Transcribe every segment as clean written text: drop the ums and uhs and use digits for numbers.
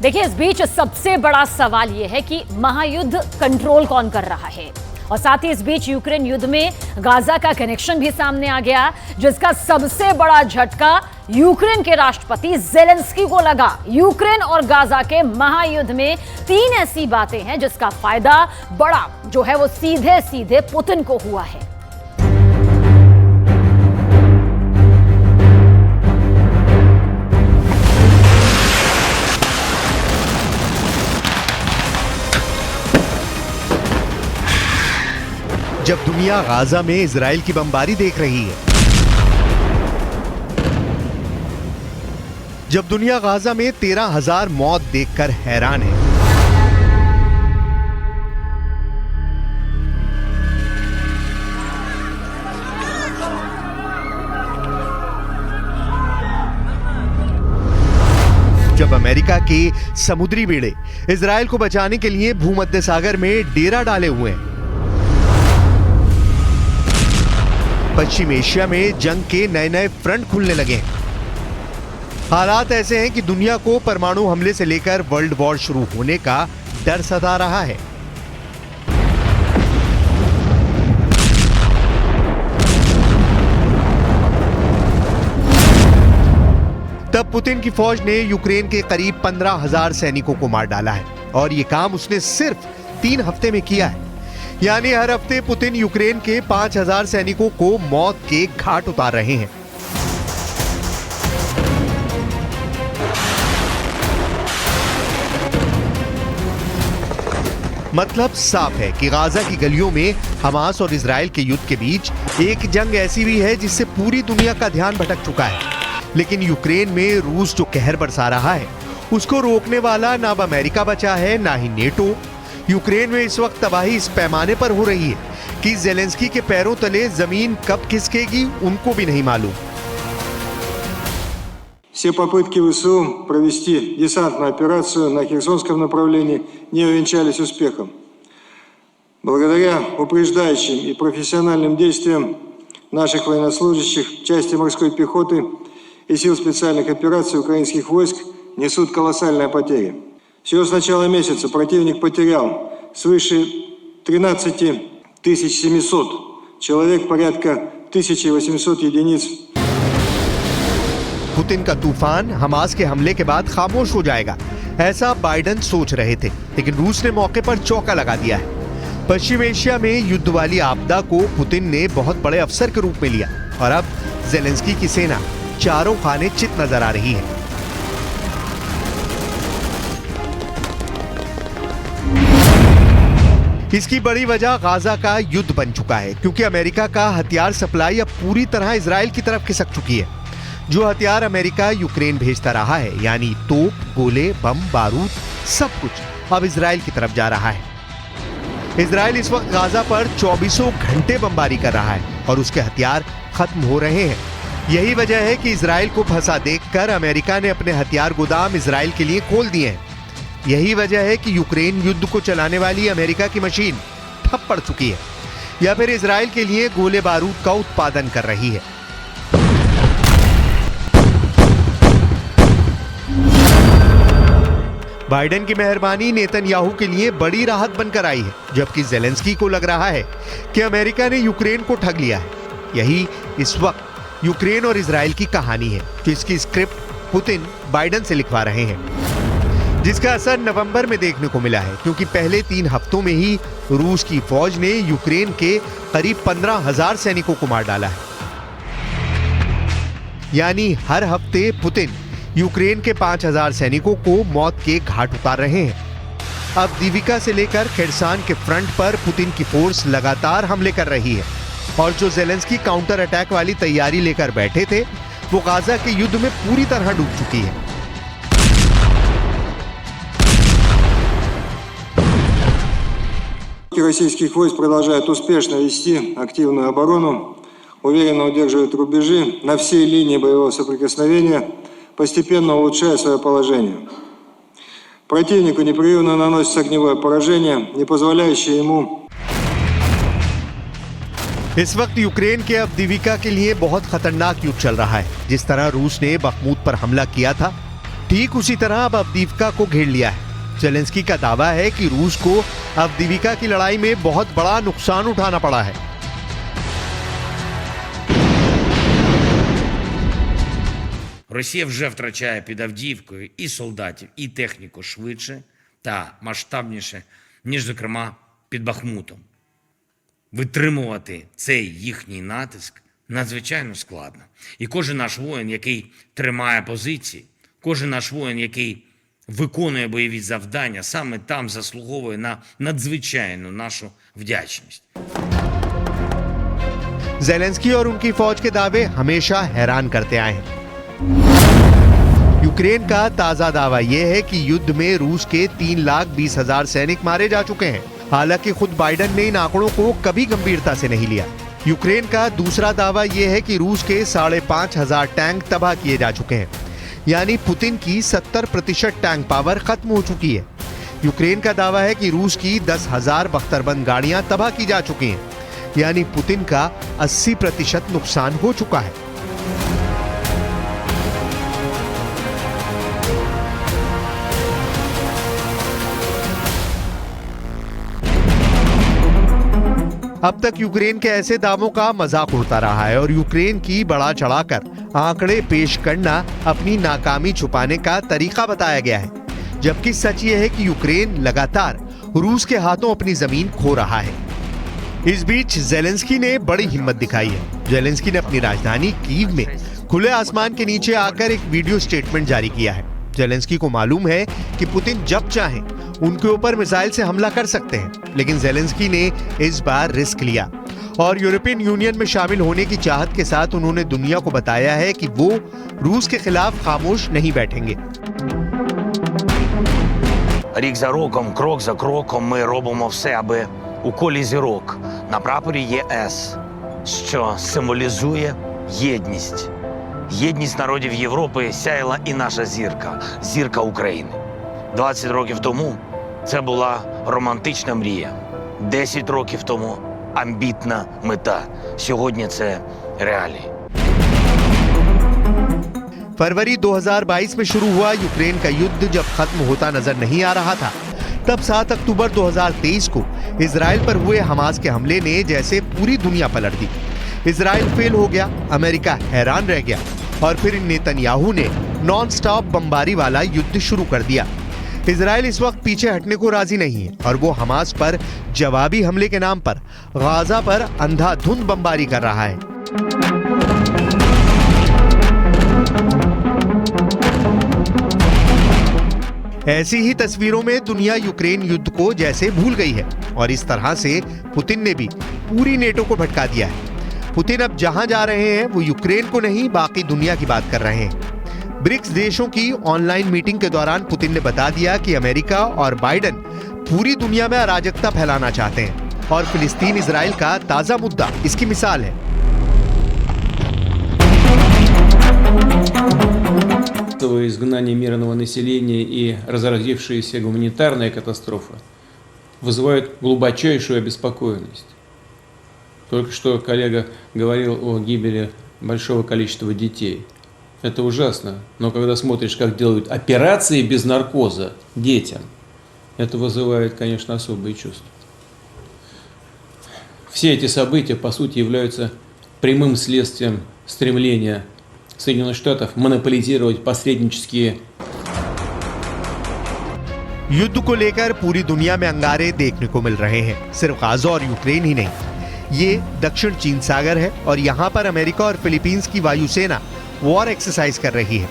देखिए, इस बीच सबसे बड़ा सवाल यह है कि महायुद्ध कंट्रोल कौन कर रहा है। और साथ ही इस बीच यूक्रेन युद्ध में गाजा का कनेक्शन भी सामने आ गया, जिसका सबसे बड़ा झटका यूक्रेन के राष्ट्रपति जेलेंस्की को लगा। यूक्रेन और गाजा के महायुद्ध में 3 ऐसी बातें हैं जिसका फायदा बड़ा जो है वो सीधे सीधे पुतिन को हुआ है। जब दुनिया गाजा में इजराइल की बमबारी देख रही है, जब दुनिया गाजा में 13,000 मौत देखकर हैरान है, जब अमेरिका के समुद्री बेड़े इजराइल को बचाने के लिए भूमध्य सागर में डेरा डाले हुए हैं, पश्चिम एशिया में जंग के नए नए फ्रंट खुलने लगे हैं। हालात ऐसे हैं कि दुनिया को परमाणु हमले से लेकर वर्ल्ड वॉर शुरू होने का डर सता रहा है। तब पुतिन की फौज ने यूक्रेन के करीब 15,000 सैनिकों को मार डाला है, और यह काम उसने सिर्फ 3 हफ्ते में किया है। यानी हर हफ्ते पुतिन यूक्रेन के 5,000 सैनिकों को मौत के घाट उतार रहे हैं। मतलब साफ है कि गाजा की गलियों में हमास और इजराइल के युद्ध के बीच एक जंग ऐसी भी है जिससे पूरी दुनिया का ध्यान भटक चुका है। लेकिन यूक्रेन में रूस जो कहर बरसा रहा है, उसको रोकने वाला ना अब अमेरिका बचा है, ना ही नेटो। यूक्रेन में इस वक्त तबाही इस पैमाने पर हो रही है कि जेलेंस्की के पैरों तले जमीन कब खिसकेगी उनको भी नहीं मालूम। Все попытки ВСУ провести десантную операцию на Херсонском направлении не увенчались успехом. Благодаря упреждающим и профессиональным действиям наших военнослужащих, части морской пехоты и сил специальных операций украинских войск несут колоссальные потери. Всего с начала месяца противник потерял свыше 13 700 человек, порядка 1800 единиц. पुतिन का तूफान हमास के हमले के बाद खामोश हो जाएगा, ऐसा बाइडेन सोच रहे थे, लेकिन रूस ने मौके पर चौका लगा दिया है। पश्चिम एशिया में युद्ध वाली आपदा को पुतिन ने बहुत बड़े अवसर के रूप में लिया, और अब जेलेंस्की की सेना चारों खाने चित नजर आ रही है। इसकी बड़ी वजह गाजा का युद्ध बन चुका है, क्योंकि अमेरिका का हथियार सप्लाई अब पूरी तरह इजराइल की तरफ खिसक चुकी है। जो हथियार अमेरिका यूक्रेन भेजता रहा है, यानी तोप, गोले, बम, बारूद, सब कुछ अब इजराइल की तरफ जा रहा है। इजराइल इस वक्त गाजा पर 24 घंटे बमबारी कर रहा है, और उसके हथियार खत्म हो रहे हैं। यही वजह है कि इजराइल को फंसा देखकर अमेरिका ने अपने हथियार गोदाम इजराइल के लिए खोल दिए हैं। यही वजह है कि यूक्रेन युद्ध को चलाने वाली अमेरिका की मशीन ठप पड़ चुकी है, या फिर इजराइल के लिए गोले बारूद का उत्पादन कर रही है। बाइडेन की मेहरबानी नेतन्याहू के लिए बड़ी राहत बनकर आई है, जबकि जेलेंस्की को लग रहा है कि अमेरिका ने यूक्रेन को ठग लिया है। यही इस वक्त यूक्रेन और इजराइल की कहानी है, जो इसकी स्क्रिप्ट पुतिन बाइडेन से लिखवा रहे हैं, जिसका असर नवंबर में देखने को मिला है, क्योंकि पहले 3 हफ्तों में ही रूस की फौज ने यूक्रेन के करीब 15,000 सैनिकों को मार डाला है। यानी हर हफ्ते पुतिन यूक्रेन के 5,000 सैनिकों को मौत के घाट उतार रहे हैं। अब दीविका से लेकर खेरसान के फ्रंट पर पुतिन की फोर्स लगातार हमले कर रही है, और जो जेलेंस्की काउंटर अटैक वाली तैयारी लेकर बैठे थे, वो गाजा के युद्ध में पूरी तरह डूब चुकी है। Российских войск продолжают успешно вести активную оборону, уверенно удерживают рубежи на всей линии боевого соприкосновения, постепенно улучшая свое положение. Противнику непрерывно наносится огневое поражение, не позволяющее ему. इस वक्त यूक्रेन के अवदीविका के लिए बहुत खतरनाक युद्ध चल रहा है। जिस तरह रूस ने बखमूत पर हमला किया था, ठीक उसी तरह अब अवदीविका को घेर लिया है। जेलेंस्की का दावा है कि रूस को अवदीविका की लड़ाई में बहुत बड़ा नुकसान उठाना पड़ा है। Росія вже втрачає під Авдіївкою і солдатів, і техніку швидше та масштабніше, ніж, зокрема, під Бахмутом. Витримувати цей їхній натиск надзвичайно складно. І кожен наш воїн, який тримає позиції, кожен наш воїн, який виконує бойові завдання, саме там заслуговує на надзвичайну нашу вдячність. जेलेंस्की और उनकी फौज के दावे हमेशा हैरान करते आए हैं। यूक्रेन का ताजा दावा यह है कि युद्ध में रूस के 3,20,000 सैनिक मारे जा चुके हैं। हालांकि खुद बाइडेन ने इन आंकड़ों को कभी गंभीरता से नहीं लिया। यूक्रेन का दूसरा दावा यह है कि रूस के 5,500 टैंक तबाह किए जा चुके हैं, यानी पुतिन की 70% टैंक पावर खत्म हो चुकी है। यूक्रेन का दावा है कि रूस की 10,000 बख्तरबंद गाड़ियां तबाह की जा चुकी हैं, यानी पुतिन का 80% नुकसान हो चुका है। अब तक यूक्रेन के ऐसे दावों का मजाक उड़ता रहा है और यूक्रेन की बढ़ा चढ़ाकर आंकड़े पेश करना अपनी नाकामी छुपाने का तरीका बताया गया है, जबकि सच ये है कि यूक्रेन लगातार रूस के हाथों अपनी जमीन खो रहा है। इस बीच जेलेंस्की ने बड़ी हिम्मत दिखाई है। जेलेंस्की ने अपनी राजधानी कीव में खुले आसमान के नीचे आकर एक वीडियो स्टेटमेंट जारी किया है। जेलेंस्की को मालूम है कि पुतिन जब चाहें उनके ऊपर मिसाइल से हमला कर सकते हैं, लेकिन जेलेंस्की ने इस बार रिस्क लिया और यूरोपियन यूनियन में शामिल होने की चाहत के साथ उन्होंने दुनिया को बताया है कि वो रूस के खिलाफ खामोश नहीं बैठेंगे। Рік за роком, крок за кроком ми робимо все, аби у колі зірок на прапорі ЄС, що символізує єдність. Єдність народів Європи сяяла і наша зірка, зірка України. 20 років тому це була романтична мрія. 10 років тому амбітна мета. Сьогодні це реалії. फरवरी 2022 में शुरू हुआ यूक्रेन का युद्ध जब खत्म होता नजर नहीं आ रहा था, तब 7 अक्टूबर 2023 को इजराइल पर हुए हमास के हमले ने जैसे पूरी दुनिया पलट दी। इजराइल फेल हो गया, अमेरिका हैरान रह गया और फिर नेतन्याहू ने नॉन स्टॉप बमबारी वाला युद्ध शुरू कर दिया। इजराइल इस वक्त पीछे हटने को राजी नहीं है और वो हमास पर जवाबी हमले के नाम पर गाजा पर अंधाधुंध बमबारी कर रहा है। ऐसी ही तस्वीरों में दुनिया यूक्रेन युद्ध को जैसे भूल गई है और इस तरह से पुतिन ने भी पूरी नेटो को भटका दिया है। पुतिन अब जहां जा रहे हैं वो यूक्रेन को नहीं, बाकी दुनिया की बात कर रहे हैं। ब्रिक्स देशों की ऑनलाइन मीटिंग के दौरान पुतिन ने बता दिया कि अमेरिका और बाइडेन पूरी दुनिया में अराजकता फैलाना चाहते हैं और फिलिस्तीन इजराइल का ताजा मुद्दा इसकी मिसाल है। Изгнание мирного населения и разразившаяся гуманитарная катастрофа вызывают глубочайшую обеспокоенность. Только что коллега говорил о гибели большого количества детей. Это ужасно, но когда смотришь, как делают операции без наркоза детям, это вызывает, конечно, особые чувства. Все эти события, по сути, являются прямым следствием стремления Соединенных Штатов монополизировать посреднические। युद्ध को लेकर पूरी दुनिया में अंगारे देखने को मिल रहे हैं। सिर्फ गाजा और यूक्रेन ही नहीं, ये दक्षिण चीन सागर है और यहाँ पर अमेरिका और फिलीपींस की वायुसेना वॉर एक्सरसाइज कर रही है।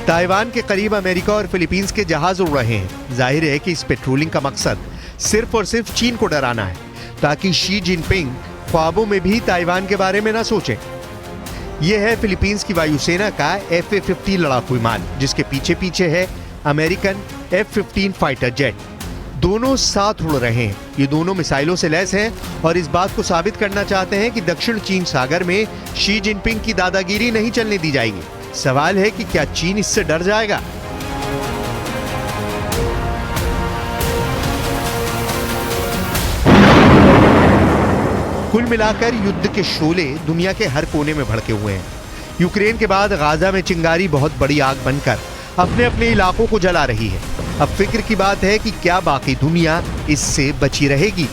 ताइवान के करीब अमेरिका और फिलीपींस के जहाज उड़ रहे हैं। जाहिर है कि इस पेट्रोलिंग का मकसद सिर्फ और सिर्फ चीन को डराना है, ताकि शी जिनपिंग ख्वाबों में भी ताइवान के बारे में ना सोचें। यह है फिलीपींस की वायुसेना का F-50 लड़ाकू विमान, जिसके पीछे पीछे है अमेरिकन F-15 फाइटर जेट। दोनों साथ उड़ रहे हैं। ये दोनों मिसाइलों से लैस हैं और इस बात को साबित करना चाहते हैं कि दक्षिण चीन सागर में शी जिनपिंग की दादागिरी नहीं चलने दी जाएगी। सवाल है कि क्या चीन इससे डर जाएगा? कुल मिलाकर युद्ध के शोले दुनिया के हर कोने में भड़के हुए हैं। यूक्रेन के बाद गाजा में चिंगारी बहुत बड़ी आग बनकर अपने अपने इलाकों को जला रही है। अब फिक्र की बात है कि क्या बाकी दुनिया इससे बची रहेगी।